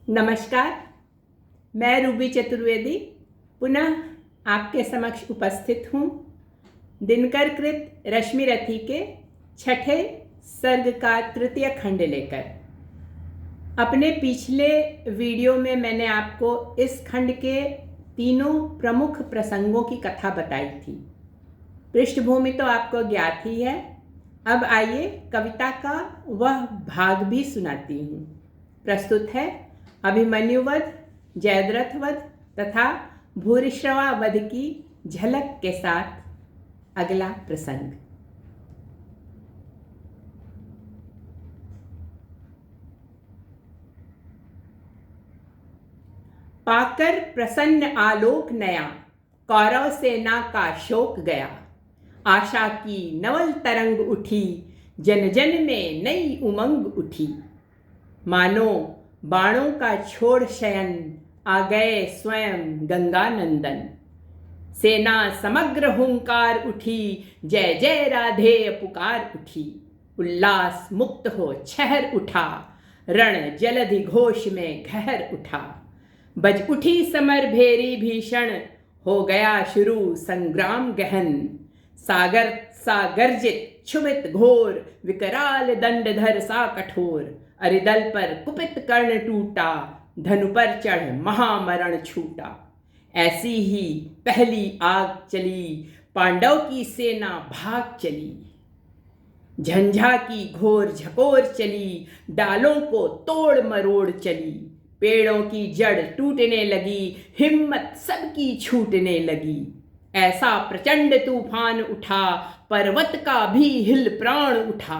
नमस्कार, मैं रूबी चतुर्वेदी पुनः आपके समक्ष उपस्थित हूँ दिनकर कृत रश्मि रथी के छठे सर्ग का तृतीय खंड लेकर। अपने पिछले वीडियो में मैंने आपको इस खंड के तीनों प्रमुख प्रसंगों की कथा बताई थी। पृष्ठभूमि तो आपको ज्ञात ही है। अब आइए कविता का वह भाग भी सुनाती हूँ। प्रस्तुत है अभिमन्यु वध, जयद्रथ वध तथा भूरिश्रवा वध की झलक के साथ अगला प्रसंग। पाकर प्रसन्न आलोक नया, कौरव सेना का शोक गया। आशा की नवल तरंग उठी, जन जन में नई उमंग उठी। मानो बाणों का छोड़ शयन, आ गए स्वयं गंगानंदन। सेना समग्र हुंकार उठी, जय जय राधे पुकार उठी। उल्लास मुक्त हो छहर उठा, रण जलधि घोष में घहर उठा। बज उठी समर भेरी भीषण, हो गया शुरू संग्राम गहन। सागर सा गर्जित क्षुभित घोर, विकराल दंडधर सा कठोर। अरिदल पर कुपित कर्ण टूटा, धनु पर चढ़ महामरण छूटा। ऐसी ही पहली आग चली, पांडव की सेना भाग चली। झंझा की घोर झकोर चली, डालों को तोड़ मरोड़ चली। पेड़ों की जड़ टूटने लगी, हिम्मत सबकी छूटने लगी। ऐसा प्रचंड तूफान उठा, पर्वत का भी हिल प्राण उठा।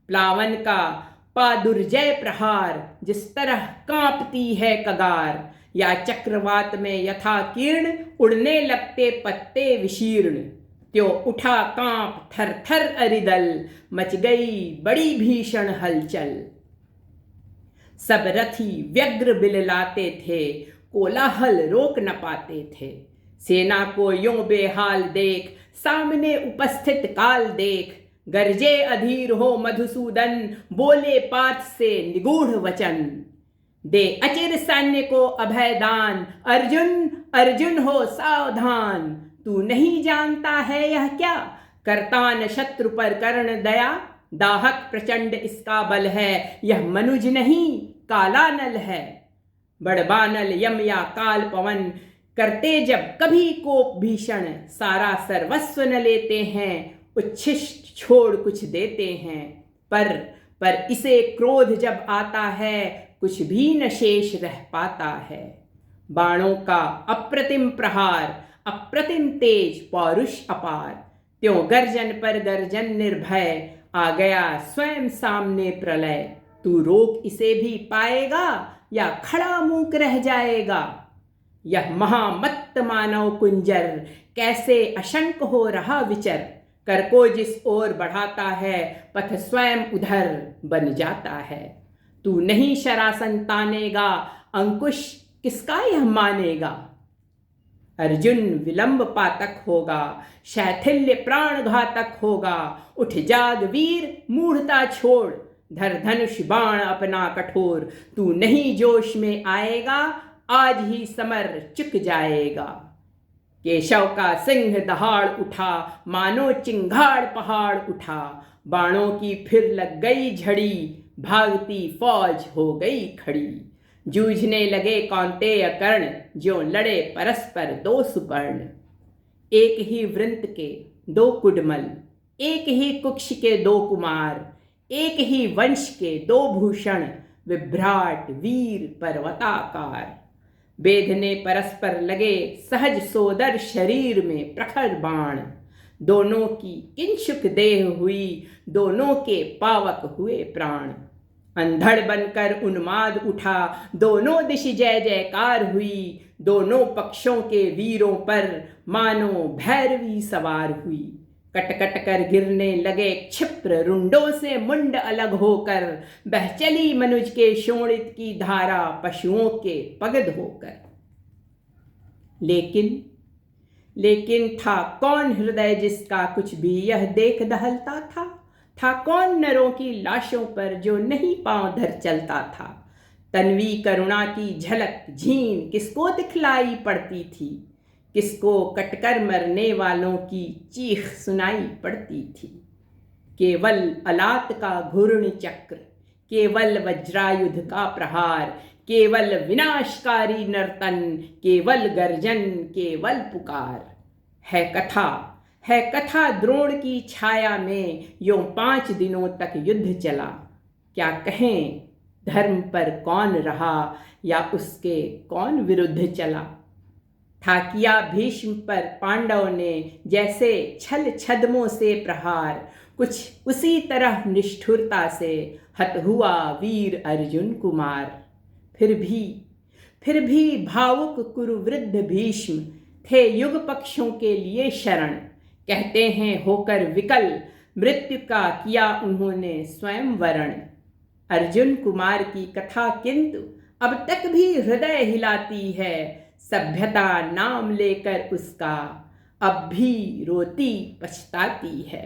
प्लावन का पा दुर्जय प्रहार, जिस तरह कांपती है कगार। या चक्रवात में यथा किरण, उड़ने लगते पत्ते विशीर्ण। त्यों उठा कांप थर थर अरिदल, मच गई बड़ी भीषण हलचल। सब रथी व्यग्र बिललाते थे, कोलाहल रोक न पाते थे। सेना को यों बेहाल देख, सामने उपस्थित काल देख। गरजे अधीर हो मधुसूदन, बोले पार्थ से निगूढ़ वचन। दे अचिर सैन्य को अभय दान, अर्जुन अर्जुन हो सावधान। तू नहीं जानता है यह क्या, करतान शत्रु पर कर्ण दया। दाहक प्रचंड इसका बल है, यह मनुज नहीं काला नल है। बड़बानल यम या काल पवन, करते जब कभी कोप भीषण। सारा सर्वस्व न लेते हैं, उच्छिष्ट छोड़ कुछ देते हैं। पर इसे क्रोध जब आता है, कुछ भी न शेष रह पाता है। बाणों का अप्रतिम प्रहार, अप्रतिम तेज पौरुष अपार। त्यों गर्जन पर गर्जन निर्भय, आ गया स्वयं सामने प्रलय। तू रोक इसे भी पाएगा, या खड़ा मूक रह जाएगा। यह महामत्त मानव कुंजर, कैसे अशंक हो रहा विचर। कर को जिस ओर बढ़ाता है, पथ स्वयं उधर बन जाता है। तू नहीं शरासन तानेगा, अंकुश किसका यह मानेगा। अर्जुन विलंब पातक होगा, शैथिल्य प्राण घातक होगा। उठ जाग वीर मूढ़ता छोड़, धर धनुष बाण अपना कठोर। तू नहीं जोश में आएगा, आज ही समर चुक जाएगा। केशव का सिंह दहाड़ उठा, मानो चिंगाड़ पहाड़ उठा। बाणों की फिर लग गई झड़ी, भागती फौज हो गई खड़ी। जूझने लगे कौन्तेय कर्ण, ज्यों लड़े परस्पर दो सुपर्ण। एक ही वृंत के दो कुडमल, एक ही कुक्ष के दो कुमार। एक ही वंश के दो भूषण, विभ्राट वीर पर्वताकार। बेधने परस्पर लगे सहज सोदर, शरीर में प्रखर बाण। दोनों की किंशुक देह हुई, दोनों के पावक हुए प्राण। अंधड़ बनकर उन्माद उठा, दोनों दिश जय जयकार हुई। दोनों पक्षों के वीरों पर, मानो भैरवी सवार हुई। कट कट कर गिरने लगे क्षिप्र, रुंडों से मुंड अलग होकर। बह चली मनुज के शोणित की धारा, पशुओं के पगध होकर। लेकिन था कौन हृदय जिसका कुछ भी यह देख दहलता था। था कौन नरों की लाशों पर, जो नहीं पांव धर चलता था। तन्वी करुणा की झलक झीन किसको दिखलाई पड़ती थी, किसको कटकर मरने वालों की चीख सुनाई पड़ती थी। केवल अलात का घूर्ण चक्र, केवल वज्रायुध का प्रहार, केवल विनाशकारी नर्तन, केवल गर्जन, केवल पुकार। है कथा द्रोण की छाया में यों 5 दिनों तक युद्ध चला। क्या कहें धर्म पर कौन रहा या उसके कौन विरुद्ध चला। था किया भीष्म पर पांडव ने जैसे छल छद्मों से प्रहार, कुछ उसी तरह निष्ठुरता से हत हुआ वीर अर्जुन कुमार। फिर भी भावुक कुरुवृद्ध भीष्म थे युग पक्षों के लिए शरण। कहते हैं होकर विकल मृत्यु का किया उन्होंने स्वयं वरण। अर्जुन कुमार की कथा किंतु अब तक भी हृदय हिलाती है। सभ्यता नाम लेकर उसका अब भी रोती पछताती है।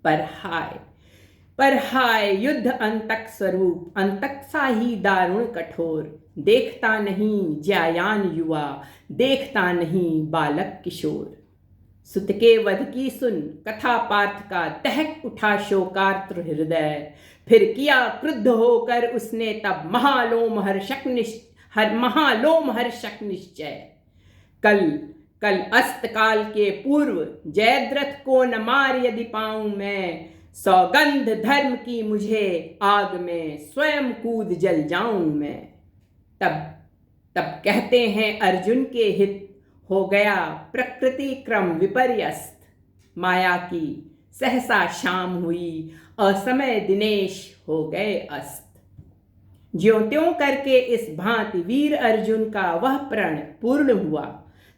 पर हाय युद्ध अंतक स्वरूप, अंतक सा ही दारुण कठोर। देखता नहीं ज्यायान युवा, देखता नहीं बालक किशोर। सुत के वध की सुन कथा पार्थ का दहक उठा शोकार्त्र हृदय। फिर किया क्रुद्ध होकर उसने तब महालोम हर्षक निश्चय। कल अस्त काल के पूर्व जयद्रथ को न मार यदि पाऊं मैं, सौगंध धर्म की मुझे आग में स्वयं कूद जल जाऊं मैं। तब कहते हैं अर्जुन के हित हो गया प्रकृति क्रम विपर्यस्त। माया की सहसा शाम हुई, असमय दिनेश हो गए अस्त। ज्यों त्यों करके इस भांति वीर अर्जुन का वह प्रण पूर्ण हुआ।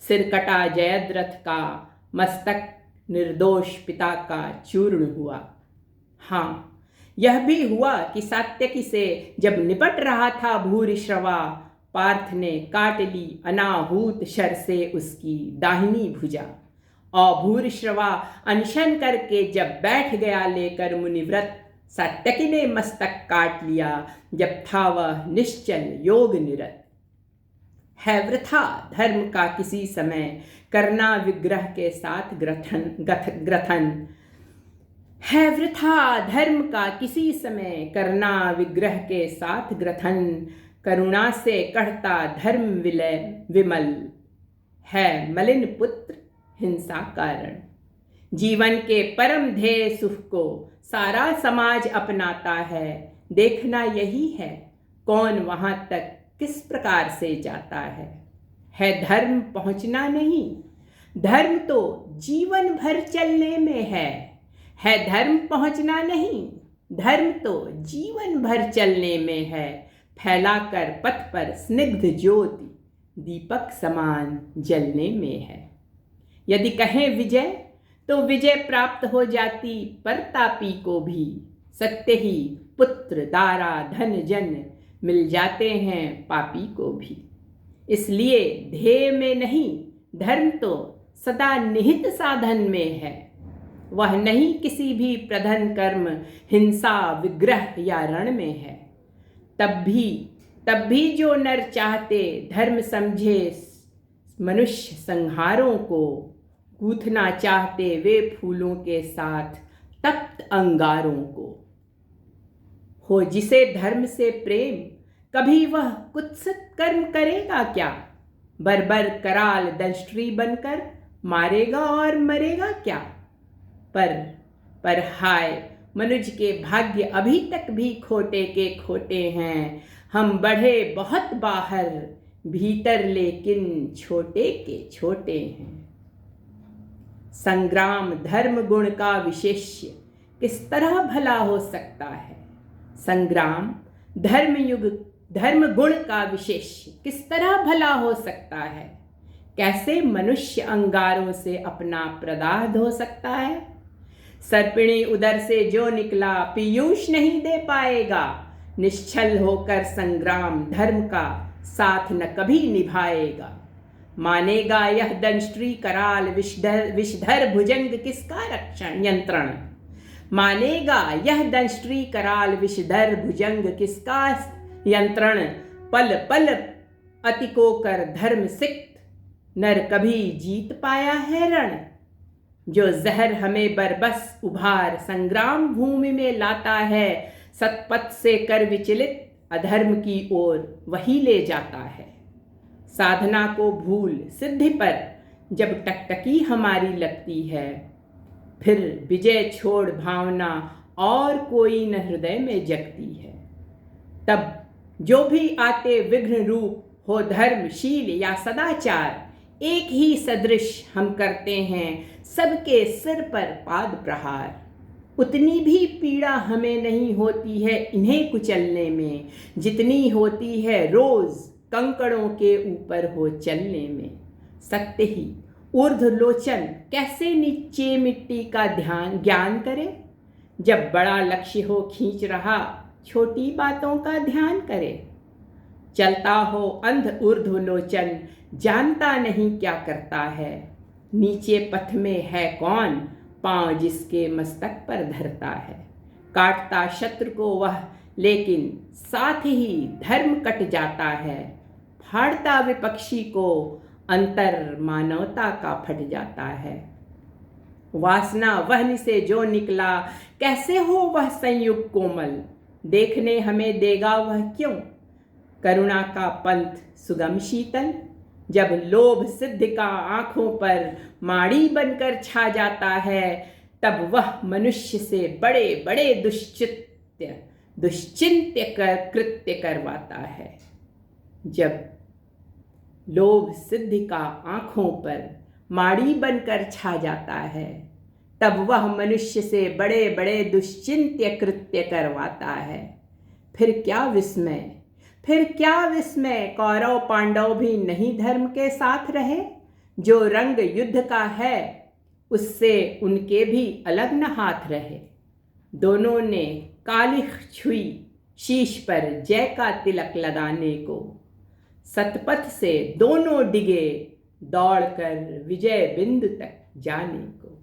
सिर कटा जयद्रथ का, मस्तक निर्दोष पिता का चूर्ण हुआ। हाँ, यह भी हुआ कि सात्यकी से जब निपट रहा था भूरिश्रवा, पार्थ ने काट ली अनाहूत शर से उसकी दाहिनी भुजा। और भूरिश्रवा अनशन करके जब बैठ गया लेकर मुनिव्रत, सात्यकी ने मस्तक काट लिया जब था वह निश्चल योग निरत। है वृथा धर्म का किसी समय करना विग्रह के साथ ग्रथन। है वृथा धर्म का किसी समय करना विग्रह के साथ ग्रथन। करुणा से कढ़ता धर्म विमल, है मलिन पुत्र हिंसा कारण। जीवन के परम ध्येय सुख को सारा समाज अपनाता है। देखना यही है कौन वहां तक किस प्रकार से जाता है धर्म पहुंचना नहीं, धर्म तो जीवन भर चलने में है धर्म पहुंचना नहीं, धर्म तो जीवन भर चलने में है। फैलाकर पथ पर स्निग्ध ज्योति दीपक समान जलने में है। यदि कहें विजय तो विजय प्राप्त हो जाती परतापी को भी। सत्य ही पुत्र दारा धन जन मिल जाते हैं पापी को भी। इसलिए ध्येय में नहीं, धर्म तो सदा निहित साधन में है। वह नहीं किसी भी प्रधन कर्म, हिंसा विग्रह या रण में है। तब भी जो नर चाहते धर्म समझे मनुष्य संहारों को, गूंथना चाहते वे फूलों के साथ तप्त अंगारों को। हो जिसे धर्म से प्रेम, कभी वह कुत्सित कर्म करेगा क्या। बर्बर कराल दंष्ट्री बनकर मारेगा और मरेगा क्या। पर हाय मनुज के भाग्य अभी तक भी खोटे के खोटे हैं। हम बढ़े बहुत बाहर, भीतर लेकिन छोटे के छोटे हैं। संग्राम धर्म गुण का विशेष्य किस तरह भला हो सकता है। संग्राम धर्म गुण का विशेष्य किस तरह भला हो सकता है। कैसे मनुष्य अंगारों से अपना प्रदाह धो सकता है। सर्पिणी उदर से जो निकला पीयूष नहीं दे पाएगा। निश्चल होकर संग्राम धर्म का साथ न कभी निभाएगा। मानेगा यह दंष्ट्री कराल विषधर भुजंग किसका रक्षण यंत्रण। मानेगा यह दंष्ट्री कराल विषधर भुजंग किसका यंत्रण पल पल अति को कर धर्म सिक्त, नर कभी जीत पाया है रण। जो जहर हमें बरबस उभार संग्राम भूमि में लाता है, सतपथ से कर विचलित अधर्म की ओर वही ले जाता है। साधना को भूल सिद्धि पर जब टकटकी हमारी लगती है, फिर विजय छोड़ भावना और कोई न हृदय में जगती है। तब जो भी आते विघ्न रूप हो धर्मशील या सदाचार, एक ही सदृश हम करते हैं सबके सिर पर पाद प्रहार। उतनी भी पीड़ा हमें नहीं होती है इन्हें कुचलने में, जितनी होती है रोज कंकड़ों के ऊपर हो चलने में। सत्य ही ऊर्ध्वलोचन कैसे नीचे मिट्टी का ध्यान ज्ञान करे, जब बड़ा लक्ष्य हो खींच रहा छोटी बातों का ध्यान करे। चलता हो अंध ऊर्ध्वलोचन जानता नहीं क्या करता है, नीचे पथ में है कौन पांव जिसके मस्तक पर धरता है। काटता शत्रु को वह लेकिन साथ ही धर्म कट जाता है, फाड़ता विपक्षी को अंतर मानवता का फट जाता है। वासना वहन से जो निकला कैसे हो वह संयुग कोमल, देखने हमें देगा वह क्यों करुणा का पंथ सुगम शीतल। जब लोभ सिद्ध का आंखों पर माड़ी बनकर छा जाता है, तब वह मनुष्य से बड़े बड़े दुश्चिंत्य कृत्य करवाता है। जब लोभ सिद्धि का आंखों पर माड़ी बनकर छा जाता है, तब वह मनुष्य से बड़े बड़े दुश्चिंत्य कृत्य करवाता है। फिर क्या विस्मय, फिर क्या विस्मय, कौरव पांडव भी नहीं धर्म के साथ रहे। जो रंग युद्ध का है उससे उनके भी अलग न हाथ रहे। दोनों ने कालिख छुई शीश पर जय का तिलक लगाने को, सतपथ से दोनों डिगे दौड़कर विजय बिंदु तक जाने को।